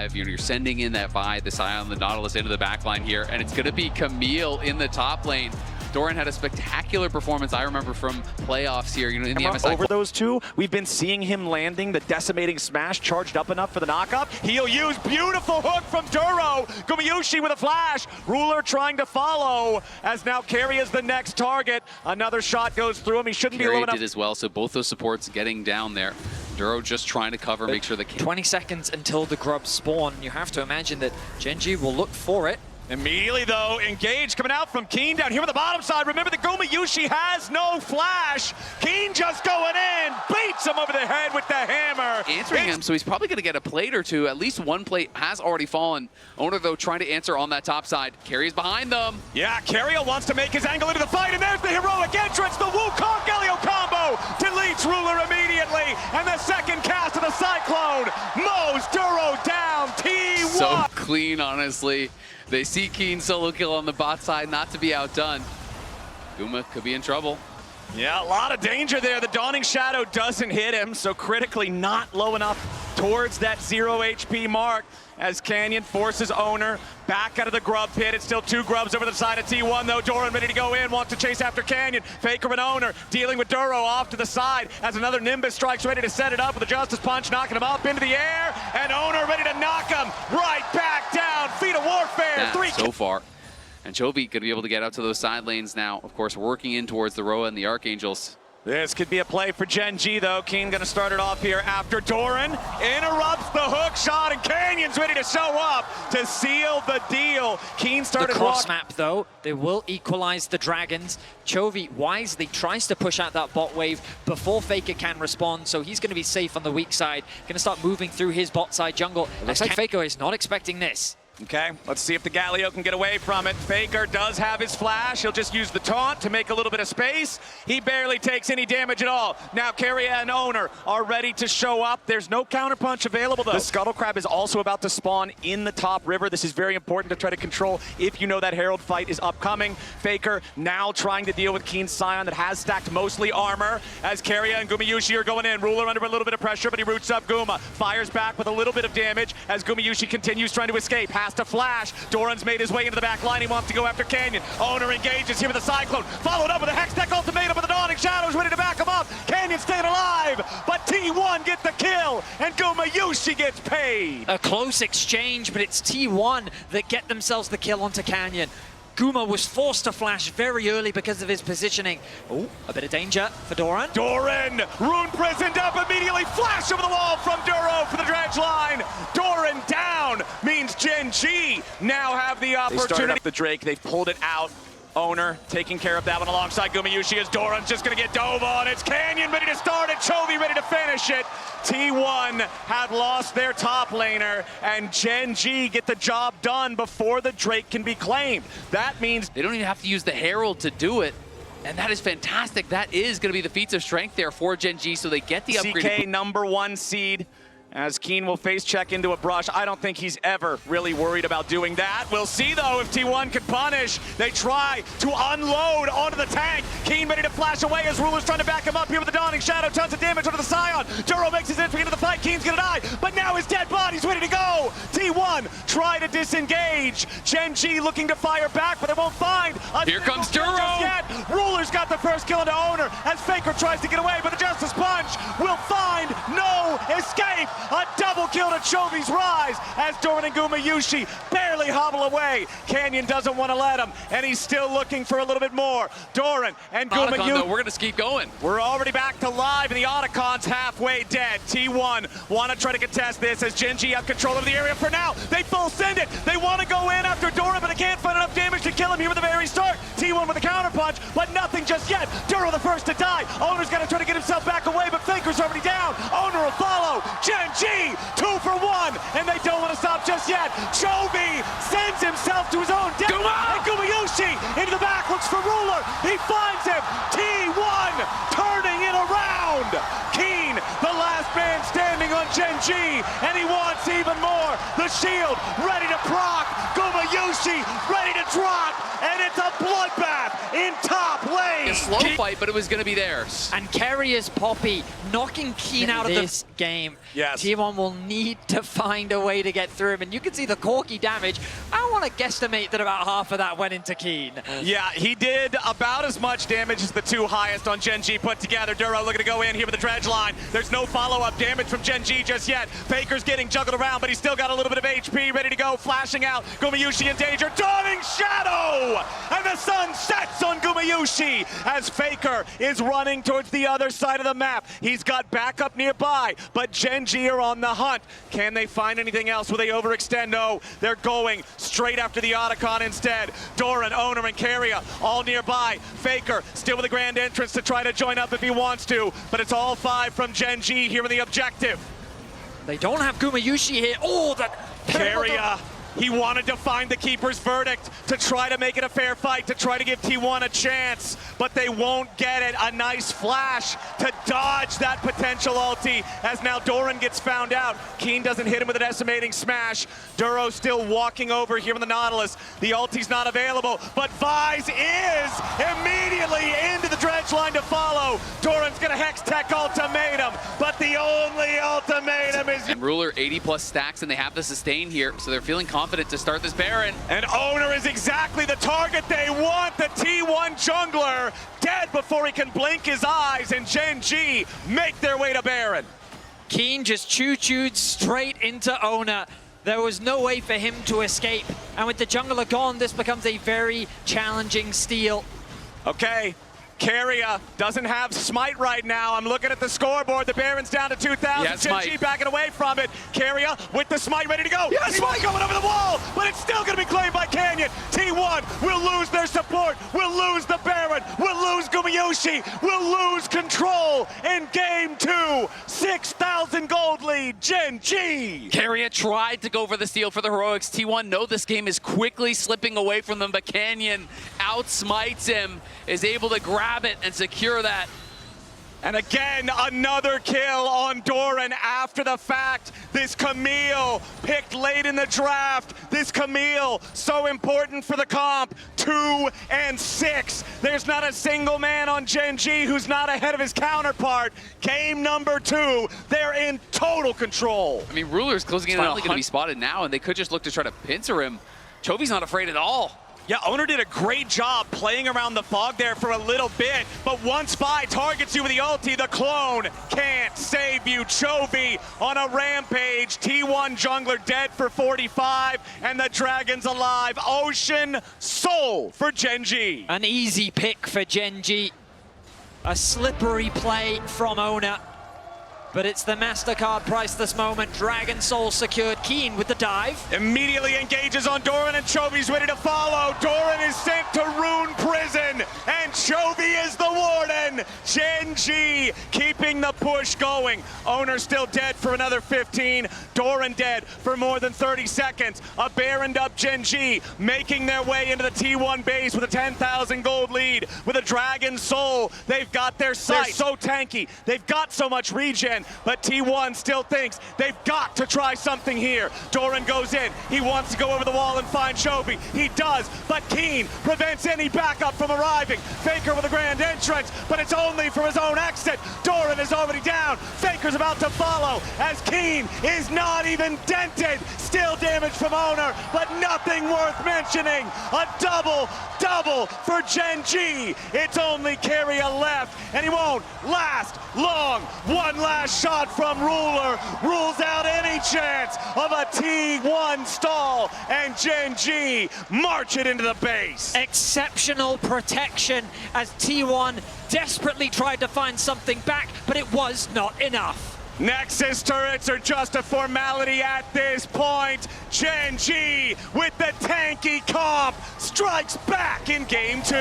alive. You're sending in that Vi, the Scion, the Nautilus into the backline here, and it's going to be Camille in the top lane. Doran had a spectacular performance, I remember, from playoffs here, in the MSI. Over those two, we've been seeing him landing the decimating smash, charged up enough for the knockup. He'll use beautiful hook from Duro. Gumayusi with a flash. Ruler trying to follow, as now Carry is the next target. Another shot goes through him. He shouldn't be low enough. Did as well, so both those supports getting down there. Duro just trying to cover, make sure they can. 20 seconds until the grubs spawn. You have to imagine that Gen.G will look for it. Immediately, though, engaged coming out from Keen down here on the bottom side. Remember that Gumayusi has no flash. Keen just going in, beats him over the head with the hammer. Answering him, so he's probably going to get a plate or two. At least one plate has already fallen. Owner, though, trying to answer on that top side. Carry's behind them. Yeah, Carriel wants to make his angle into the fight, and there's the heroic entrance. The Wukong Galio combo deletes Ruler immediately, and the second cast of the Cyclone mows Duro down. T1. So clean, honestly. They see Keen solo kill on the bot side, not to be outdone. Guma could be in trouble. Yeah, a lot of danger there. The Dawning Shadow doesn't hit him, so critically not low enough towards that 0 HP mark as Canyon forces Owner back out of the grub pit. It's still two grubs over the side of T1, though. Doran ready to go in, wants to chase after Canyon. Faker and Owner dealing with Duro off to the side as another Nimbus strikes, ready to set it up with a Justice Punch, knocking him up into the air, and Owner ready to knock him right back down. Feet of Warfare, three. So far. And Chovy going to be able to get out to those side lanes now, of course, working in towards the Roa and the Archangels. This could be a play for Gen.G, though. Keen going to start it off here after Doran interrupts the hook shot, and Canyon's ready to show up to seal the deal. Keen started the cross map, though. They will equalize the Dragons. Chovy wisely tries to push out that bot wave before Faker can respond, so he's going to be safe on the weak side. Going to start moving through his bot side jungle. Looks like Faker is not expecting this. Okay, let's see if the Galio can get away from it. Faker does have his flash. He'll just use the taunt to make a little bit of space. He barely takes any damage at all. Now Carrier and Owner are ready to show up. There's no counterpunch available, though. The Scuttle Crab is also about to spawn in the top river. This is very important to try to control if you know that Herald fight is upcoming. Faker now trying to deal with Keen's Scion that has stacked mostly armor as Carrier and Gumayusi are going in. Ruler under a little bit of pressure, but he roots up Guma. Fires back with a little bit of damage as Gumayusi continues trying to escape. Has to flash. Doran's made his way into the back line. He wants to go after Canyon. Owner engages here with the Cyclone. Followed up with a Hextech ultimatum with the Dawning Shadows ready to back him up. Canyon staying alive, but T1 gets the kill, and Gumayusi gets paid. A close exchange, but it's T1 that get themselves the kill onto Canyon. Guma was forced to flash very early because of his positioning. Oh, a bit of danger for Doran. Doran, rune prisoned up immediately. Flash over the wall from Duro for the dredge line. Doran down means Gen.G now have the opportunity. They started up the Drake. They've pulled it out. Owner taking care of that one alongside Gumayusi as Doran's just going to get dove on. It's Canyon ready to start it. Chovy ready to finish it. T1 had lost their top laner, and Gen.G get the job done before the Drake can be claimed. That means they don't even have to use the Herald to do it. And that is fantastic. That is going to be the feats of strength there for Gen.G, so they get the upgrade. CK #1 seed. As Keen will face check into a brush. I don't think he's ever really worried about doing that. We'll see, though, if T1 can punish. They try to unload onto the tank. Keen ready to flash away as Ruler's trying to back him up here with the Dawning Shadow. Tons of damage onto the Scion. Duro makes his entry into the fight. Keen's gonna die, but now his dead body's ready to go. T1 try to disengage. Gen.G looking to fire back, but they won't find a here comes Duro. Yet. Ruler's got the first kill into Owner as Faker tries to get away, but the Justice Punch will find no escape. A double kill to Chovy's rise as Doran and Gumayusi barely hobble away. Canyon doesn't want to let him, and he's still looking for a little bit more. Doran and Gumayusi. We're going to keep going. We're already back to live, and the Otacon's halfway dead. T1 want to try to contest this as Gen.G have control of the area for now. They full send it. They want to go in after Doran, but they can't find enough damage to kill him here at the very start. T1 with a counter punch, but nothing just yet. Duro the first to die. Owner's got to try to get himself back away, but Faker's already down. Owner will follow. Gen.G 2 for 1, and they don't want to stop just yet. Chovy sends himself to his own death, and Gumayusi into the back, looks for Ruler. He finds him. T1 turning it around. Keen, the last man standing on Gen.G. Gen.G, and he wants even more. The shield ready to proc. Gumayusi ready to drop, and it's a bloodbath in top lane. A slow fight, but it was going to be theirs. And Carrier's Poppy knocking Keen out of this game. Yes. T1 will need to find a way to get through him. And you can see the Corki damage. I want to guesstimate that about half of that went into Keen. Yeah, he did about as much damage as the two highest on Gen.G put together. Duro looking to go in here with the dredge line. There's no follow-up damage from Gen.G just yet. Faker's getting juggled around, but he's still got a little bit of HP ready to go. Flashing out. Gumayusi in danger. Dawning Shadow! And the sun sets on Gumayusi as Faker is running towards the other side of the map. He's got backup nearby, but Gen.G are on the hunt. Can they find anything else? Will they overextend? No, they're going straight after the Otacon instead. Doran, Owner, and Carrier all nearby. Faker still with a grand entrance to try to join up if he wants to, but it's all 5 from Gen.G here in the objective. They don't have Gumayusi here. Oh, that Carrier. He wanted to find the Keeper's verdict to try to make it a fair fight, to try to give T1 a chance, but they won't get it. A nice flash to dodge that potential ulti as now Doran gets found out. Keen doesn't hit him with an decimating smash. Duro still walking over here in the Nautilus. The ulti's not available, but Vise is immediately into the dredge line to follow. Doran's gonna Hex Tech ultimatum, but the only ultimatum is... And Ruler 80+ stacks, and they have the sustain here, so they're feeling confident to start this Baron. And Owner is exactly the target they want. The T1 jungler dead before he can blink his eyes, and Gen.G make their way to Baron. Keen just choo-chooed straight into Owner. There was no way for him to escape. And with the jungler gone, this becomes a very challenging steal. Okay. Carrier doesn't have Smite right now. I'm looking at the scoreboard. The Baron's down to 2,000. Yeah, Gen.G backing away from it. Carrier with the Smite ready to go. Yeah, Smite going over the wall, but it's still going to be claimed by Canyon. T1 will lose their support. We'll lose the Baron. We'll lose Gumayusi. We'll lose control in game 2. 6,000 gold lead, Gen.G. Carrier tried to go for the steal for the Heroics. T1 know this game is quickly slipping away from them, but Canyon outsmites him, is able to grab it and secure that. And again, another kill on Doran after the fact. This Camille picked late in the draft. This Camille, so important for the comp. 2 and 6. There's not a single man on Gen.G who's not ahead of his counterpart. Game number 2, they're in total control. I mean, Ruler's closing in on only going to be spotted now, and they could just look to try to pincer him. Chovy's not afraid at all. Yeah, Owner did a great job playing around the fog there for a little bit, but once Vi targets you with the ulti, the clone can't save you. Chovy on a rampage. T1 jungler dead for 45, and the Dragon's alive. Ocean Soul for Gen.G. An easy pick for Gen.G. A slippery play from Owner. But it's the MasterCard price this moment. Dragon Soul secured. Keen with the dive. Immediately engages on Doran, and Chovy's ready to follow. Doran is sent to Rune Prison, and Chovy is the warden. Gen.G keeping the push going. Owner still dead for another 15. Doran dead for more than 30 seconds. A Baroned up Gen.G making their way into the T1 base with a 10,000 gold lead. With a Dragon Soul, they've got their sight. They're so tanky. They've got so much regen. But T1 still thinks they've got to try something here. Doran goes in. He wants to go over the wall and find Chovy. He does, but Keen prevents any backup from arriving. Faker with a grand entrance, but it's only from his own exit. Doran is already down. Faker's about to follow as Keen is not even dented. Still damage from Owner, but nothing worth mentioning. A double for Gen.G. It's only Carrier left, and he won't last long. One last shot from Ruler rules out any chance of a T1 stall, and Gen.G march it into the base. Exceptional protection as T1 desperately tried to find something back, but it was not enough. Nexus turrets are just a formality at this point. Gen.G with the tanky comp strikes back in game 2.